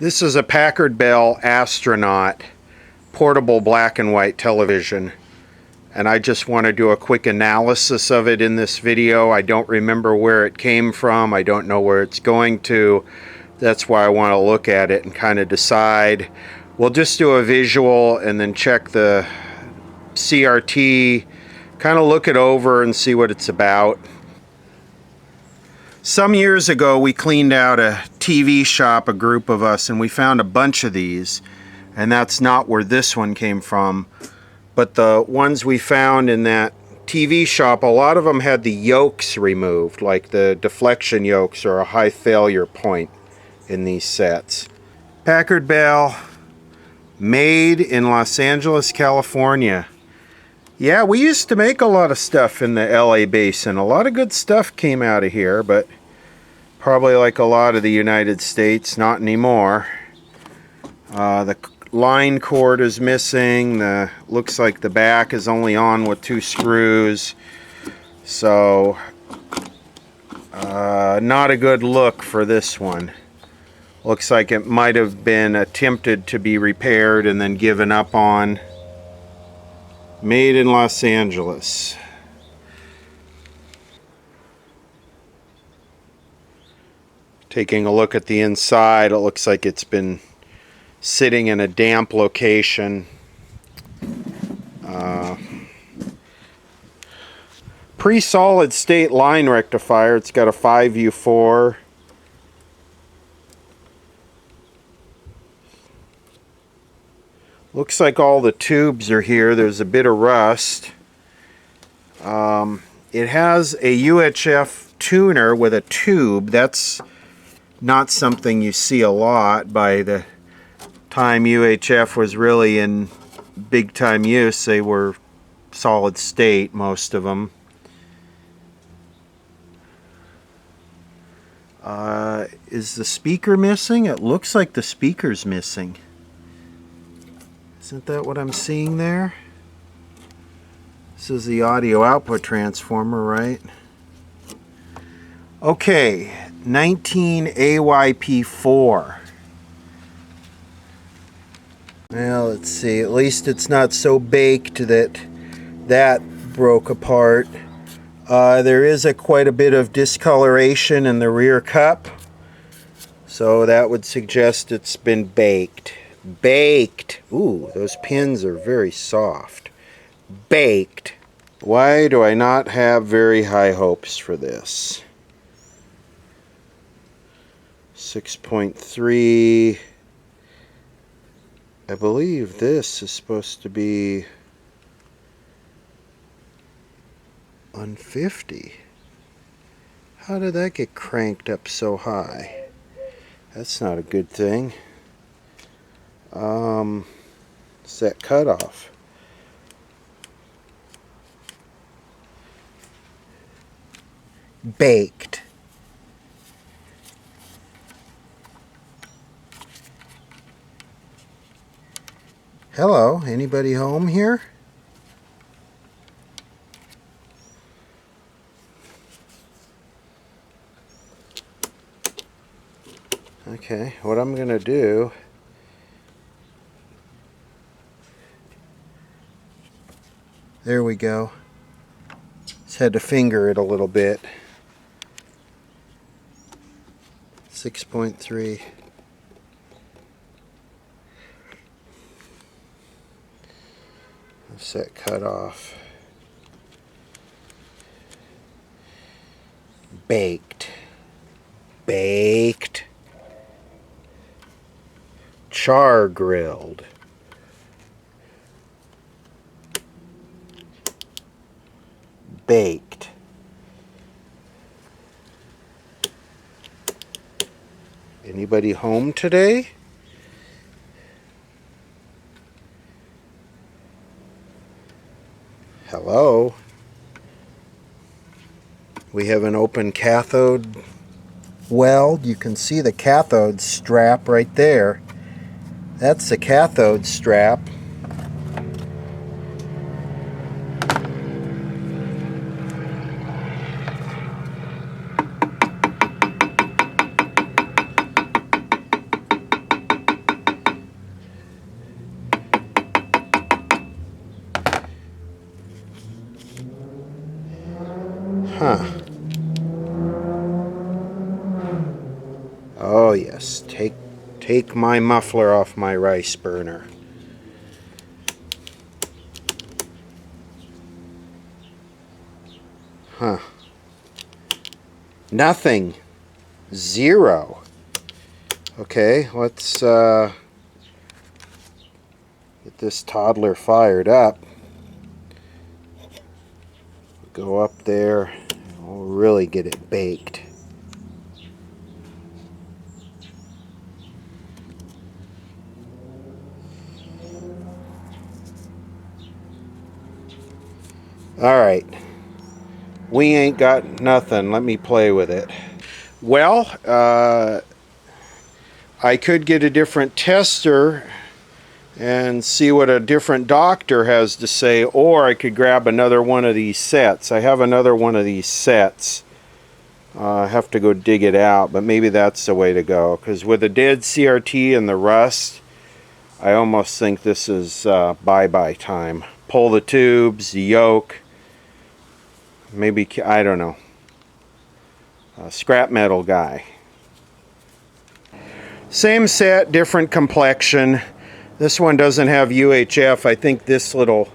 This is a Packard Bell Astronaut portable black and white television, and I just want to do a quick analysis of it in this video. I don't remember where it came from. I don't know where it's going to. That's why I want to look at it and kind of decide. We'll just do a visual and then check the CRT, kind of look it over and see what it's about. Some years ago we cleaned out a TV shop, a group of us, and we found a bunch of these, and that's not where this one came from. But the ones we found in that TV shop, a lot of them had the yokes removed, like the deflection yokes are a high failure point in these sets. Packard Bell, made in Los Angeles, California. Yeah, we used to make a lot of stuff in the LA basin. A lot of good stuff came out of here, but probably like a lot of the United States, not anymore. The line cord is missing. Looks like the back is only on with 2 screws. So, not a good look for this one. Looks like it might have been attempted to be repaired and then given up on. Made in Los Angeles. Taking a look at the inside, it looks like it's been sitting in a damp location. Pre-solid state line rectifier. It's got a 5U4. Looks like all the tubes are here. There's a bit of rust. It has a UHF tuner with a tube. That's not something you see a lot. By the time UHF was really in big time use, they were solid state, most of them. Is the speaker missing? It looks like the speaker's missing. Isn't that what I'm seeing there? This is the audio output transformer, right? Okay, 19 AYP4. Well, let's see. At least it's not so baked that that broke apart. There is quite a bit of discoloration in the rear cup, so that would suggest it's been baked. Baked. Ooh, those pins are very soft. Baked. Why do I not have very high hopes for this? 6.3. I believe this is supposed to be on 50. How did that get cranked up so high? That's not a good thing. Set cutoff. Baked. Hello, anybody home here? Okay, what I'm gonna do, there we go. Just had to finger it a little bit. 6.3. Set cutoff. Baked. Baked. Char grilled. Baked. Anybody home today? Hello? We have an open cathode weld. You can see the cathode strap right there. That's the cathode strap. Yes, take my muffler off my rice burner. Huh. Nothing. Zero. Okay, let's get this toddler fired up. Go up there and we'll really get it baked. Alright. We ain't got nothing. Let me play with it. Well, I could get a different tester and see what a different doctor has to say, or I could grab another one of these sets. I have another one of these sets. I have to go dig it out, but maybe that's the way to go, because with the dead CRT and the rust, I almost think this is bye-bye time. Pull the tubes, the yoke, maybe, I don't know, scrap metal guy. Same set, different complexion. This one doesn't have UHF. I think this little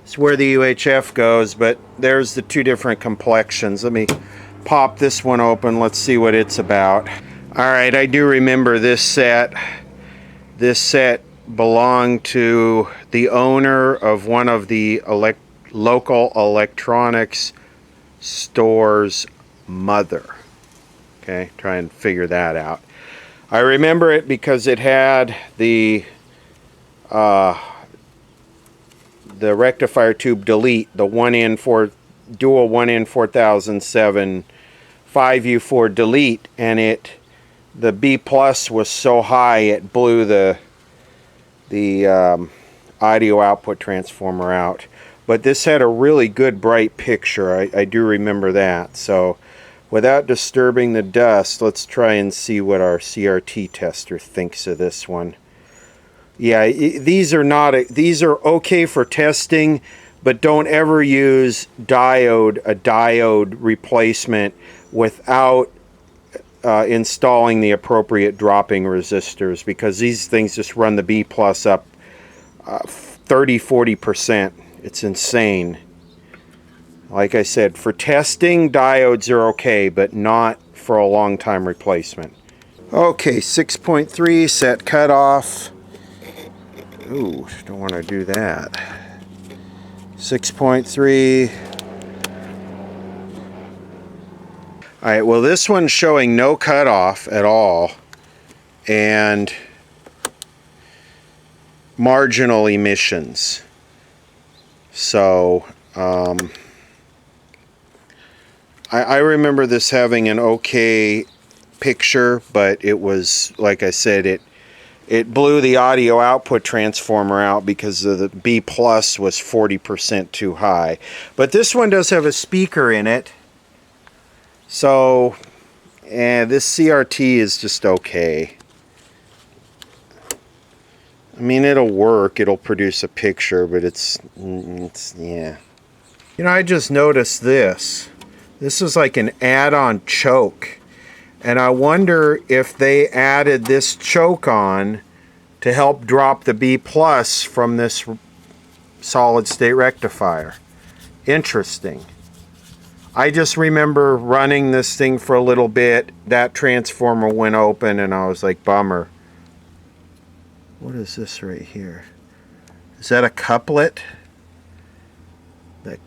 is where the UHF goes, but there's the two different complexions. Let me pop this one open. Let's see what it's about. Alright, I do remember this set. This set belonged to the owner of one of the local electronics store's mother. Okay, try and figure that out. I remember it because it had the rectifier tube delete, the dual 1N 4007 5U4 delete, and the B plus was so high it blew the audio output transformer out. But this had a really good bright picture. I do remember that. So without disturbing the dust, let's try and see what our CRT tester thinks of this one. Yeah, these are okay for testing, but don't ever use a diode replacement without installing the appropriate dropping resistors, because these things just run the B plus up 30-40%. It's insane. Like I said, for testing, diodes are okay, but not for a long time replacement. Okay, 6.3 set cutoff. Ooh, don't want to do that. 6.3. Alright, well this one's showing no cutoff at all, and marginal emissions. So, I remember this having an okay picture, but it was, like I said, it blew the audio output transformer out because the B plus was 40% too high. But this one does have a speaker in it. So, this CRT is just okay. I mean, it'll work, it'll produce a picture, but it's yeah. You know, I just noticed this. This is like an add-on choke. And I wonder if they added this choke on to help drop the B plus from this solid state rectifier. Interesting. I just remember running this thing for a little bit. That transformer went open and I was like, bummer. What is this right here? Is that a couplet?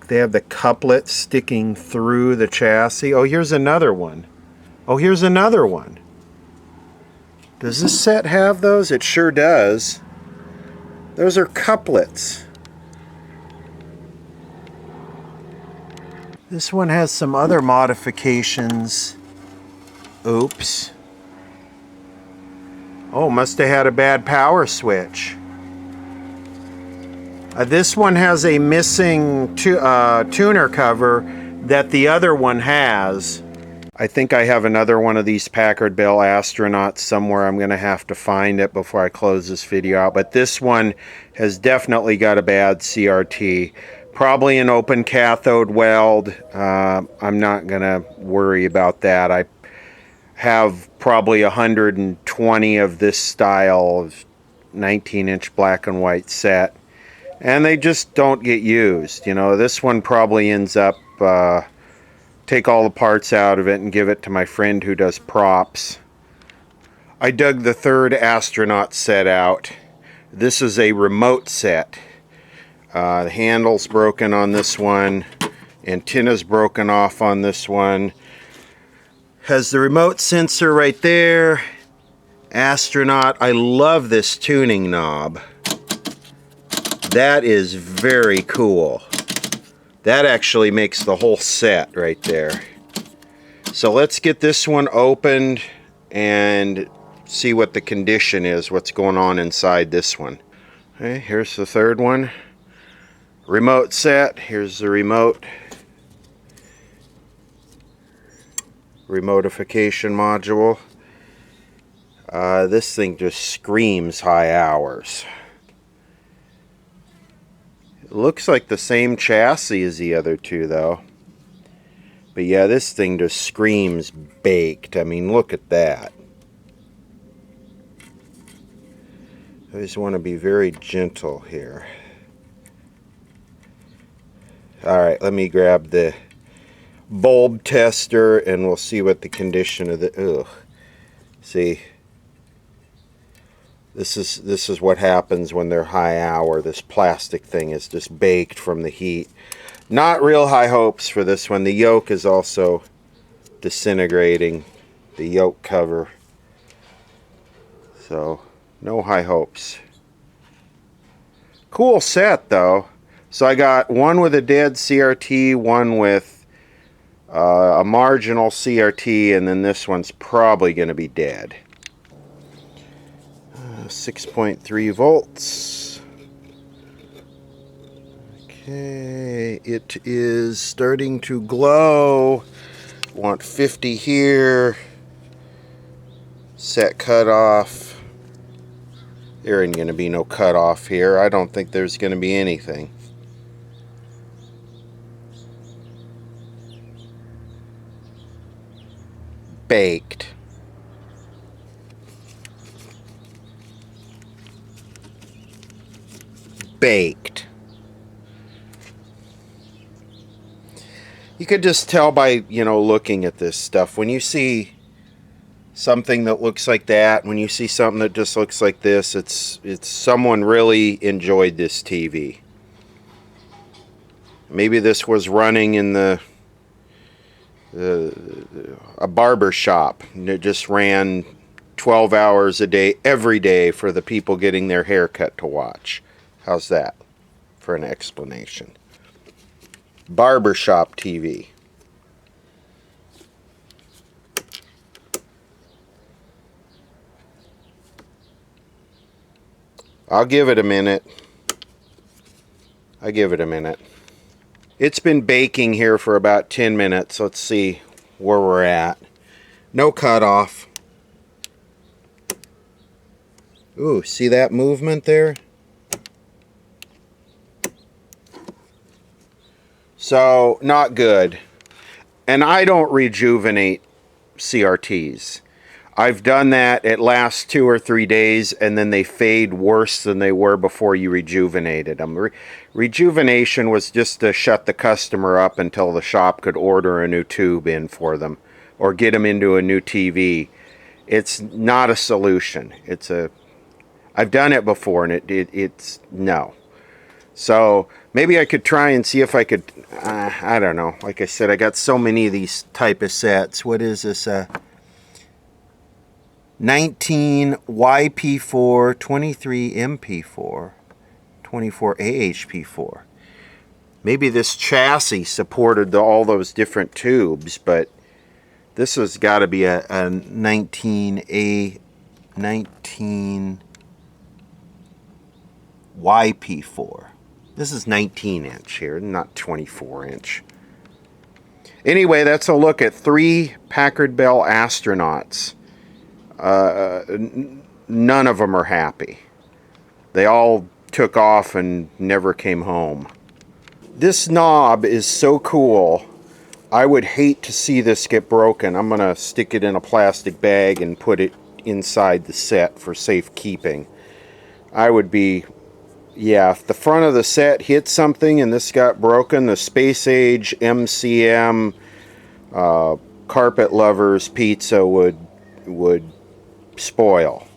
They have the couplet sticking through the chassis. Oh, here's another one. Oh, here's another one. Does this set have those? It sure does. Those are couplets. This one has some other modifications. Oops. Oh, must have had a bad power switch. This one has a missing tuner cover that the other one has. I think I have another one of these Packard Bell Astronauts somewhere. I'm going to have to find it before I close this video out. But this one has definitely got a bad CRT. Probably an open cathode weld. I'm not going to worry about that. I have probably 120 of this style of 19-inch black and white set, and they just don't get used. You know, this one probably ends up take all the parts out of it and give it to my friend who does props. I dug the third Astronaut set out. This is a remote set. The handle's broken on this one, antenna's broken off on this one. Has the remote sensor right there. Astronaut. I love this tuning knob. That is very cool. That actually makes the whole set right there. So let's get this one opened and see what the condition is, what's going on inside this one. Okay, here's the third one. Remote set. Here's the remote. Remotification module. This thing just screams high hours. It looks like the same chassis as the other two though. But yeah, this thing just screams baked. I mean, look at that. I just want to be very gentle here. Alright, let me grab the bulb tester and we'll see what the condition of the... Ugh. See? This is what happens when they're high hour. This plastic thing is just baked from the heat. Not real high hopes for this one. The yoke is also disintegrating. The yoke cover. So, no high hopes. Cool set though. So I got one with a dead CRT, one with a marginal CRT, and then this one's probably going to be dead. 6.3 volts. Okay, it is starting to glow. Want 50 here. Set cutoff. There ain't going to be no cutoff here. I don't think there's going to be anything. Baked. Baked. You could just tell by, you know, looking at this stuff. When you see something that looks like that, when you see something that just looks like this, it's someone really enjoyed this TV. Maybe this was running in a barber shop, and it just ran 12 hours a day every day for the people getting their hair cut to watch. How's that for an explanation? Barbershop TV. I'll give it a minute. I give it a minute. It's been baking here for about 10 minutes. Let's see where we're at. No cutoff. Ooh, see that movement there? So, not good. And I don't rejuvenate CRTs. I've done that. It lasts 2 or 3 days, and then they fade worse than they were before you rejuvenated them. Rejuvenation was just to shut the customer up until the shop could order a new tube in for them or get them into a new TV. It's not a solution. I've done it before, and it's no. So maybe I could try and see if I could, I don't know. Like I said, I got so many of these type of sets. What is this? 19 YP4, 23 MP4, 24 AHP4. Maybe this chassis supported all those different tubes, but this has got to be a 19 YP4. This is 19 inch here, not 24 inch. Anyway, that's a look at 3 Packard Bell Astronauts. None of them are happy. They all took off and never came home. This knob is so cool. I would hate to see this get broken. I'm going to stick it in a plastic bag and put it inside the set for safekeeping. I would be, yeah, if the front of the set hit something and this got broken, the Space Age MCM Carpet Lovers pizza would spoil.